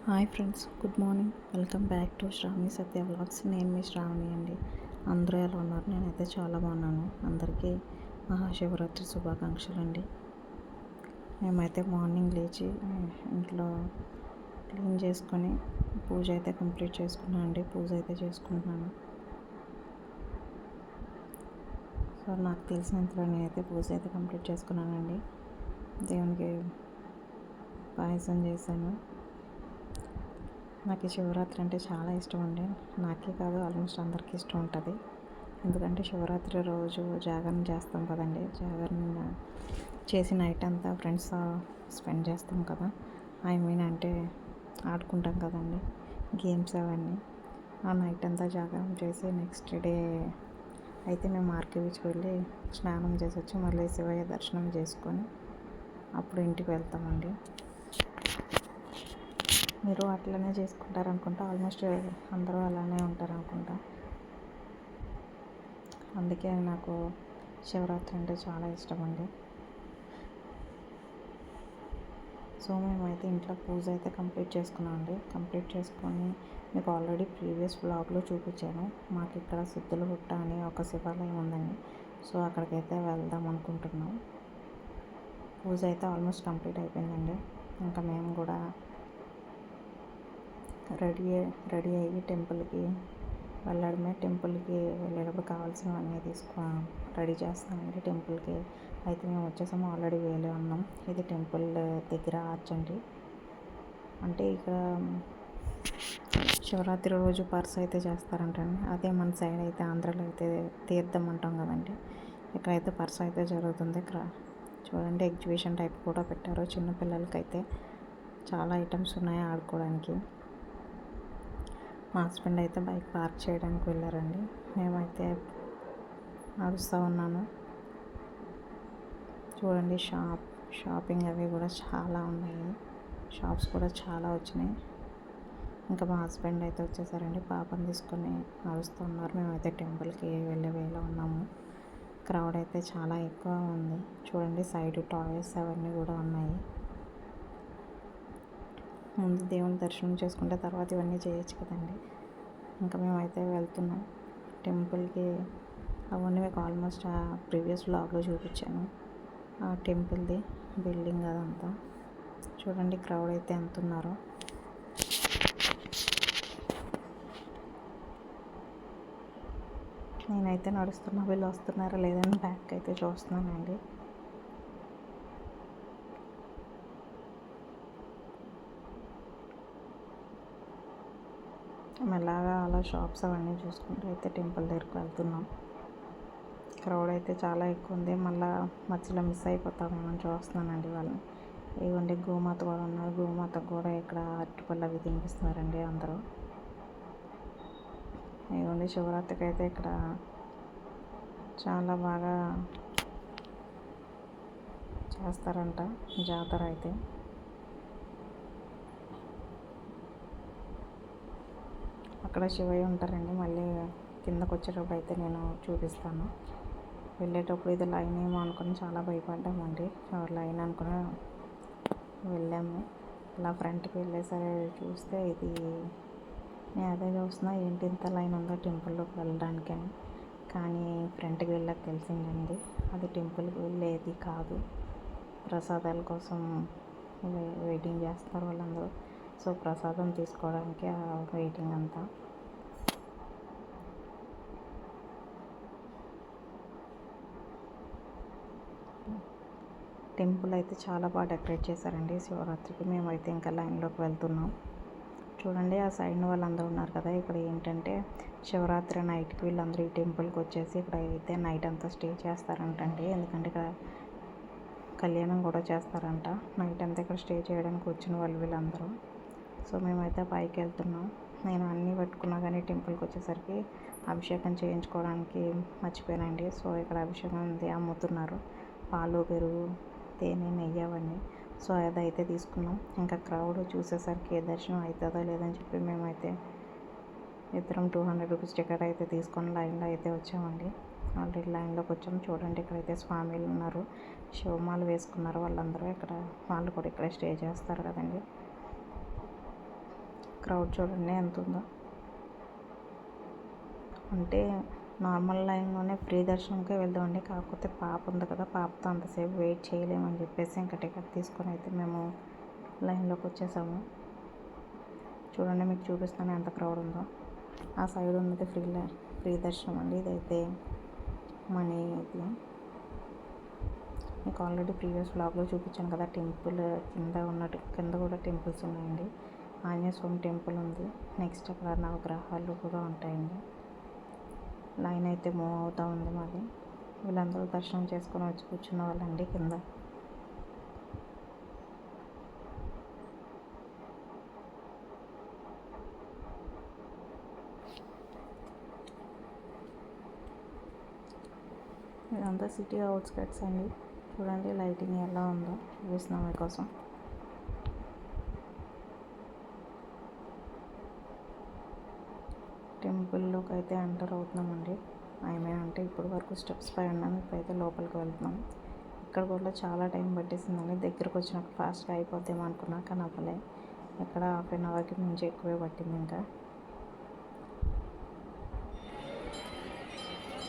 Hi friends, good morning. Welcome back to Sravani Satya vlogs. నేను మీ శ్రావణి అండి. అందరూ ఎలా ఉన్నారు? నేనైతే చాలా బాగున్నాను. అందరికీ మహాశివరాత్రి శుభాకాంక్షలు అండి. మేమైతే మార్నింగ్ లేచి ఇంట్లో క్లీన్ చేసుకొని పూజ అయితే కంప్లీట్ చేసుకున్నాను అండి. పూజ అయితే చేసుకుంటున్నాను. సో నాకు తెలిసినంతలో నేనైతే పూజ అయితే కంప్లీట్ చేసుకున్నానండి. దేవునికి పాయసం చేశాను. నాకు శివరాత్రి అంటే చాలా ఇష్టం అండి. నాకే కాదు, ఆల్మోస్ట్ అందరికీ ఇష్టం ఉంటుంది. ఎందుకంటే శివరాత్రి రోజు జాగరణ చేస్తాం కదండి. జాగరణ చేసి నైట్ అంతా ఫ్రెండ్స్తో స్పెండ్ చేస్తాం కదా. అంటే ఆడుకుంటాం కదండి, గేమ్స్ అవన్నీ. ఆ నైట్ అంతా జాగరణ చేసి నెక్స్ట్ డే అయితే మేము ఆర్కే బీచ్కి వెళ్ళి స్నానం చేసి వచ్చి మళ్ళీ శివయ్య దర్శనం చేసుకొని అప్పుడు ఇంటికి వెళ్తామండి. మీరు అట్లనే చేసుకుంటారు అనుకుంటా. ఆల్మోస్ట్ అందరూ అలానే ఉంటారు అనుకుంటా. అందుకే నాకు శివరాత్రి అంటే చాలా ఇష్టం అండి. సో మేమైతే ఇంట్లో పూజ అయితే కంప్లీట్ చేసుకున్నాం అండి. కంప్లీట్ చేసుకొని మీకు ఆల్రెడీ ప్రీవియస్ బ్లాగ్లో చూపించాను. మాకు ఇక్కడ సిద్ధులగుట్ట అని ఒక శివాలయం ఉందండి. సో అక్కడికైతే వెళ్దాం అనుకుంటున్నాం. పూజ అయితే ఆల్మోస్ట్ కంప్లీట్ అయిపోయిందండి. ఇంకా మేము కూడా రెడీ అయ్యి టెంపుల్కి వెళ్ళడమే. టెంపుల్కి వెళ్ళేటప్పుడు కావాల్సినవన్నీ రెడీ చేస్తామండి. టెంపుల్కి అయితే మేము వచ్చేసాము. ఆల్రెడీ వేలే ఉన్నాం. ఇది టెంపుల్ దగ్గర ఆర్చ్ అండి. అంటే ఇక్కడ శివరాత్రి రోజు పర్స్ అయితే చేస్తారంటండి. అదే మన సైడ్ అయితే ఆంధ్రాలో అయితే తీర్థం అంటాం కదండి. ఇక్కడైతే పర్స్ అయితే జరుగుతుంది. ఇక్కడ చూడండి, ఎగ్జిబిషన్ టైప్ కూడా పెట్టారు. చిన్నపిల్లలకైతే చాలా ఐటమ్స్ ఉన్నాయి ఆడుకోవడానికి. మా హస్బెండ్ అయితే బైక్ పార్క్ చేయడానికి వెళ్ళారండి. మేమైతే నడుస్తూ ఉన్నాను. చూడండి, షాపింగ్ అవి కూడా చాలా ఉన్నాయి. షాప్స్ కూడా చాలా వచ్చినాయి. ఇంకా మా హస్బెండ్ అయితే వచ్చేసారండి. పాపని తీసుకొని నడుస్తూ ఉన్నారు. మేమైతే టెంపుల్కి వెళ్ళే వేలో ఉన్నాము. క్రౌడ్ అయితే చాలా ఎక్కువ ఉంది. చూడండి, సైడ్ టాయ్స్ అవన్నీ కూడా ఉన్నాయి. ముందు దేవుని దర్శనం చేసుకుంటే తర్వాత ఇవన్నీ చేయొచ్చు కదండి. ఇంకా మేమైతే వెళ్తున్నాం టెంపుల్కి. అవన్నీ మీకు ఆల్మోస్ట్ ఆ ప్రీవియస్ బ్లాగ్లో చూపించాను. ఆ టెంపుల్ది బిల్డింగ్ అదంతా చూడండి. క్రౌడ్ అయితే ఎంత ఉన్నారో. నేనైతే నడుస్తున్నా, వీళ్ళు వస్తున్నారా లేదని బ్యాక్ అయితే చూస్తున్నానండి. మెల్లగా అలా షాప్స్ అవన్నీ చూసుకుంటూ అయితే టెంపుల్ దగ్గరికి వెళ్తున్నాం. క్రౌడ్ అయితే చాలా ఎక్కువ ఉంది. మళ్ళీ మధ్యలో మిస్ అయిపోతామేమని చూస్తున్నానండి వాళ్ళని. ఇవ్వండి, గోమాత కూడా ఉన్నారు. గోమాతకు కూడా ఇక్కడ అరటిపళ్ళు అవి తినిపిస్తున్నారండి అందరూ. ఇవ్వండి, శివరాత్రికి అయితే ఇక్కడ చాలా బాగా చేస్తారంట జాతర అయితే. అక్కడ శివయ్య ఉంటారండి. మళ్ళీ కిందకు వచ్చేటప్పుడు అయితే నేను చూపిస్తాను. వెళ్ళేటప్పుడు ఇది లైన్ ఏమో అనుకుని చాలా భయపడ్డామండి. లైన్ అనుకుని వెళ్ళాము. అలా ఫ్రంట్కి వెళ్ళేసరి చూస్తే ఇది నేను అదే చూస్తున్నా, ఏంటి ఇంత లైన్ ఉందో టెంపుల్లోకి వెళ్ళడానికి అని. కానీ ఫ్రంట్కి వెళ్ళాక తెలిసిందండి, అది టెంపుల్కి వెళ్ళేది కాదు. ప్రసాదాల కోసం వెయిటింగ్ చేస్తారు వాళ్ళందరూ. సో ప్రసాదం తీసుకోవడానికి ఆ వెయిటింగ్ అంతా. టెంపుల్ అయితే చాలా బాగా డెకరేట్ చేశారండి శివరాత్రికి. మేమైతే ఇంకా లైన్లోకి వెళ్తున్నాం. చూడండి, ఆ సైడ్ వాళ్ళందరూ ఉన్నారు కదా. ఇక్కడ ఏంటంటే శివరాత్రి నైట్కి వీళ్ళందరూ ఈ టెంపుల్కి వచ్చేసి ఇక్కడ అయితే నైట్ అంతా స్టే చేస్తారంటండి. ఎందుకంటే ఇక్కడ కళ్యాణం కూడా చేస్తారంట. నైట్ అంతా ఇక్కడ స్టే చేయడానికి వచ్చిన వీళ్ళందరూ. సో మేమైతే పైకి వెళ్తున్నాం. నేను అన్నీ పెట్టుకున్నా కానీ టెంపుల్కి వచ్చేసరికి అభిషేకం చేయించుకోవడానికి మర్చిపోయానండి. సో ఇక్కడ అభిషేకం ఉంది, అమ్ముతున్నారు. పాలు, పెరుగు, తేనె, నెయ్యి అవన్నీ. సో అదైతే తీసుకున్నాం. ఇంకా క్రౌడ్ చూసేసరికి దర్శనం అవుతుందో లేదని చెప్పి మేమైతే ఇద్దరం 200 రూపీస్ టికెట్ అయితే తీసుకొని లైన్లో అయితే వచ్చామండి. ఆల్రెడీ లైన్లోకి వచ్చాము. చూడండి, ఇక్కడైతే స్వామిలు ఉన్నారు. శివమాలు వేసుకున్నారు వాళ్ళందరూ. ఇక్కడ వాళ్ళు కూడా ఇక్కడే స్టే చేస్తారు కదండి. క్రౌడ్ చూడండి ఎంత ఉందో. అంటే నార్మల్ లైన్లోనే ఫ్రీ దర్శనంకే వెళ్దామండి. కాకపోతే పాప ఉంది కదా, పాపతో అంతసేపు వెయిట్ చేయలేమని చెప్పేసి ఇంకా టికెట్ తీసుకొని అయితే మేము లైన్లోకి వచ్చేసాము. చూడండి, మీకు చూపిస్తాను ఎంత క్రౌడ్ ఉందో. ఆ సైడ్ ఉన్నది ఫ్రీ దర్శనం అండి. ఇదైతే మనీ ఇది. మీకు ఆల్రెడీ ప్రీవియస్ వ్లాగ్లో చూపించాను కదా, టెంపుల్ కింద కూడా టెంపుల్స్ ఉన్నాయండి. ఆంజనేయ స్వామి టెంపుల్ ఉంది. నెక్స్ట్ అక్కడ నవగ్రహాలు కూడా ఉంటాయండి. లైన్ అయితే మూవ్ అవుతూ ఉంది మాది. వీళ్ళందరూ దర్శనం చేసుకొని వచ్చి కూర్చున్న వాళ్ళండి కింద. ఇదంతా సిటీ అవుట్స్కట్స్ అండి. చూడండి లైటింగ్ ఎలా ఉందో చూపిస్తున్నాం మీకోసం. టెంపుల్లోకి అయితే ఎంటర్ అవుతున్నామండి. అంటే ఇప్పటి వరకు స్టెప్స్ పై ఉన్నాము, ఇప్పుడైతే లోపలికి వెళ్తున్నాం. ఇక్కడ కూడా చాలా టైం పట్టేసిందండి. దగ్గరకు వచ్చినప్పుడు ఫాస్ట్గా అయిపోద్దాం అనుకున్నా, కానీ అవ్వలే. ఇక్కడ 1/2 అవర్కి మించి ఎక్కువే పట్టింది. ఇంకా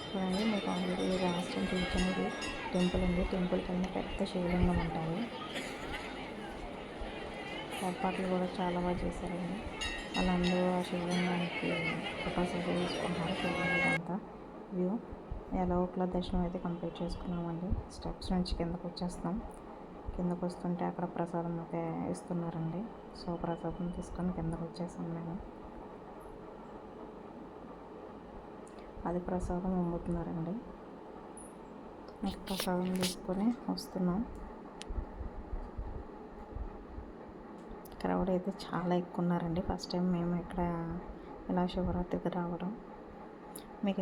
చూడండి, మీకు ఆల్రెడీ రాష్ట్రం చూపించినది టెంపుల్ ఉంది. టెంపుల్ పైన పెద్ద శివలింగం ఉంటారు. ఏర్పాట్లు కూడా చాలా బాగా చేశారండి. వాళ్ళందరూ ఆ శివలింగానికి ఫొటోస్ అయితే తీసుకుంటున్నారు. చూడండి ఇదంతా వ్యూ. ఎలా ఒకలా దర్శనం అయితే కంప్లీట్ చేసుకున్నామండి. స్టెప్స్ నుంచి కిందకు వచ్చేస్తాం. కిందకు వస్తుంటే అక్కడ ప్రసాదం అయితే ఇస్తున్నారండి. సో ప్రసాదం తీసుకొని కిందకు వచ్చేసాం మేము. అది ప్రసాదం అమ్ముతున్నారండి. ప్రసాదం తీసుకొని వస్తున్నాం. క్రౌడ్ అయితే చాలా ఎక్కువ ఉన్నారండి. ఫస్ట్ టైం మేము ఇక్కడ ఇలా శివరాత్రికి రావడం. మీకు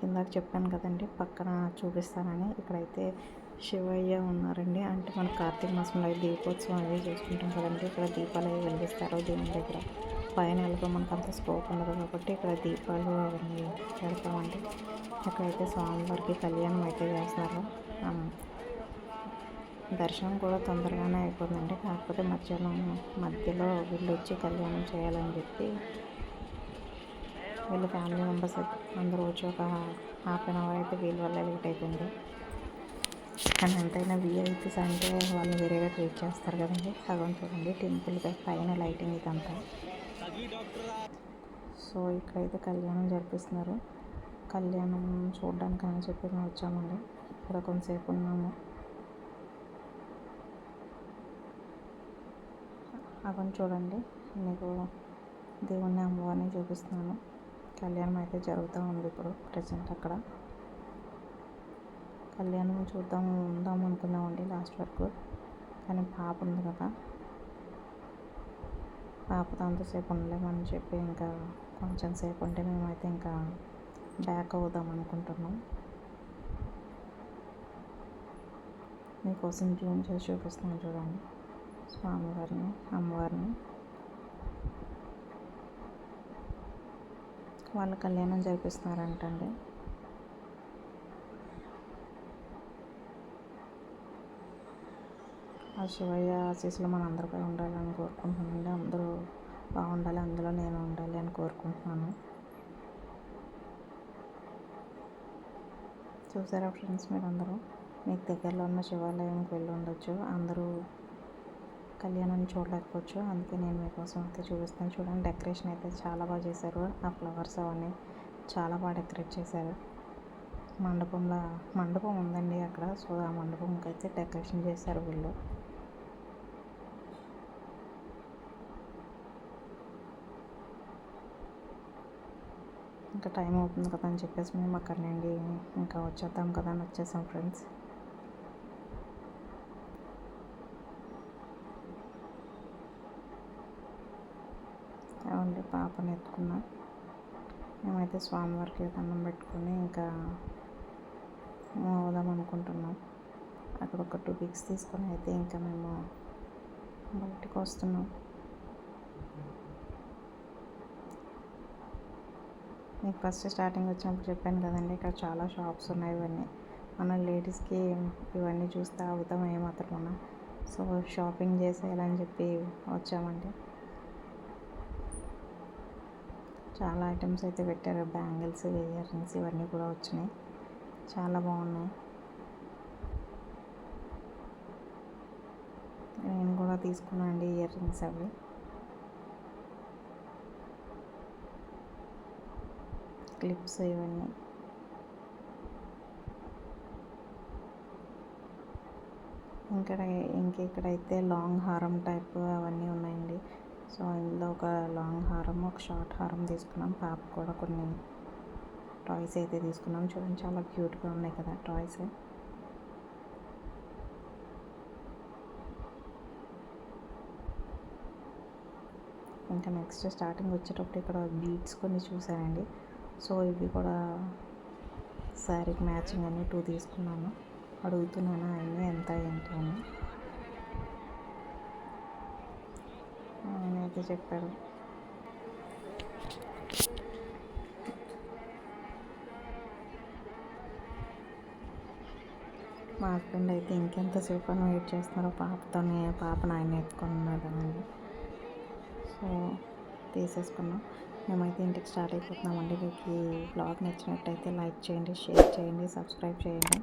ఇందాక చెప్పాను కదండి, పక్కన చూపిస్తానని. ఇక్కడైతే శివయ్య ఉన్నారండి. అంటే మన కార్తీక మాసంలో దీపోత్సవం అవి చేసుకుంటాం కదండి. ఇక్కడ దీపాలు అవి వెలిగిస్తారు దేవుని దగ్గర. పైన ఎలాగో మనకు అంత స్కోప్ ఉండదు కాబట్టి ఇక్కడ దీపాలు అవన్నీ పెడతామండి. ఇక్కడైతే స్వామివారికి కళ్యాణం అయితే చేస్తారు. దర్శనం కూడా తొందరగానే అయిపోతుందండి. కాకపోతే మధ్యలో వీళ్ళు వచ్చి కళ్యాణం చేయాలని చెప్పి వీళ్ళ ఫ్యామిలీ మెంబర్స్ అందరూ వచ్చి ఒక 1/2 అవర్ అయితే వీళ్ళ వల్ల లేట్ అయిపోయింది. కానీ ఎంతైనా వీఐపీస్ అంటే వాళ్ళు వేరేగా ట్రీట్ చేస్తారు కదండి. సగం చూడండి టెంపుల్ పైన లైటింగ్ ఇదంతా. సో ఇక్కడైతే కళ్యాణం జరిపిస్తున్నారు. కళ్యాణం చూడడానికి అని చెప్పి మేము వచ్చామండి. ఇక్కడ కొంతసేపు ఉన్నాము. అక్కడ చూడండి, మీకు దేవుణ్ణి అమ్మవారిని చూపిస్తున్నాను. కళ్యాణం అయితే జరుగుతూ ఉంది ఇప్పుడు ప్రజెంట్ అక్కడ. కళ్యాణం ఉందాం అనుకున్నామండి లాస్ట్ వరకు, కానీ పాప ఉంది కదా, పాపతో అంతసేపు ఉండలేమని చెప్పి ఇంకా కొంచెం సేపు ఉంటే మేమైతే ఇంకా బ్యాక్ అవుదాం అనుకుంటున్నాం. మీకోసం జూమ్ చేసి చూపిస్తున్నాను చూడండి స్వామివారిని, అమ్మవారిని. వాళ్ళ కళ్యాణం జరిపిస్తున్నారంటండి. ఆ శివయ్య ఆశీస్సులు మన అందరిపై ఉండాలని కోరుకుంటున్నానండి. అందరూ బాగుండాలి, అందులో నేను ఉండాలి అని కోరుకుంటున్నాను. చూసారా ఫ్రెండ్స్, మీరందరూ మీకు దగ్గరలో ఉన్న శివాలయంకి వెళ్ళి ఉండొచ్చు. అందరూ కళ్యాణాన్ని చూడలేకపోవచ్చు, అందుకే నేను మీకోసం అయితే చూపిస్తాను. చూడండి, డెకరేషన్ అయితే చాలా బాగా చేశారు. ఆ ఫ్లవర్స్ అవన్నీ చాలా బాగా డెకరేట్ చేశారు. మండపం ఉందండి అక్కడ. సో ఆ మండపంకి అయితే డెకరేషన్ చేశారు వీళ్ళు. ఇంకా టైం అవుతుంది కదా అని చెప్పేసి మేము అక్కడ నుండి ఇంకా వచ్చేద్దాం కదా అని వచ్చేసాం ఫ్రెండ్స్. ఏమండి, పాపని ఎత్తుకున్నా. మేమైతే స్వామివారికి దండం పెట్టుకుని ఇంకా అవుదాం అనుకుంటున్నాం. అక్కడ ఒక 2 పిక్స్ తీసుకొని అయితే ఇంకా మేము బయటకు వస్తున్నాం. మీకు ఫస్ట్ స్టార్టింగ్ వచ్చినప్పుడు చెప్పాను కదండి, ఇక్కడ చాలా షాప్స్ ఉన్నాయి. ఇవన్నీ మన లేడీస్కి ఇవన్నీ చూస్తే అవుతాం ఏమాత్రం. సో షాపింగ్ చేసేయాలని చెప్పి వచ్చామండి. చాలా ఐటమ్స్ అయితే పెట్టారు. బ్యాంగిల్స్, ఇయర్ రింగ్స్ ఇవన్నీ కూడా వచ్చినాయి. చాలా బాగున్నాయి. నేను కూడా తీసుకున్నాను అండి ఇయర్ రింగ్స్ అవి. క్లిప్స్ ఇవన్నీ. ఇక్కడైతే లాంగ్ హారం టైప్ అవన్నీ ఉన్నాయండి. సో ఇందులో ఒక లాంగ్ హారం, ఒక షార్ట్ హారం తీసుకున్నాం. పాప కూడా కొన్ని టాయ్స్ అయితే తీసుకున్నాం. చూడండి చాలా క్యూట్గా ఉన్నాయి కదా టాయ్స్. ఇంకా నెక్స్ట్ స్టార్టింగ్ వచ్చేటప్పుడు ఇక్కడ బీడ్స్ కొన్ని చూసానండి. సో ఇవి కూడా శారీకి మ్యాచింగ్ అని 2 తీసుకున్నాను. అడుగుతున్నాను అన్నీ ఎంత ఏంటి అని. ఆయన అయితే చెప్పారు. మా హస్బెండ్ అయితే ఇంకెంతసేపు అని వెయిట్ చేస్తున్నారో పాపను ఆయన ఎత్తుకున్నారు కదండి. సో తీసేసుకున్నాం. మేమైతే ఇంటికి స్టార్ట్ అయిపోతున్నామండి. మీకు ఈ బ్లాగ్ నచ్చినట్టయితే లైక్ చేయండి, షేర్ చేయండి, సబ్స్క్రైబ్ చేయండి.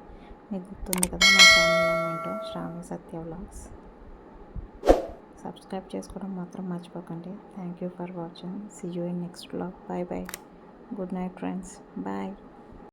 మీకు గుర్తుంది కదా నా ఛానల్ నేమ్ ఏంటో, శ్రావణి సత్య వ్లాగ్స్. సబ్స్క్రైబ్ చేసుకోవడం మాత్రం మర్చిపోకండి. Thank you for watching. See you in next vlog. Bye bye. Good night friends. Bye.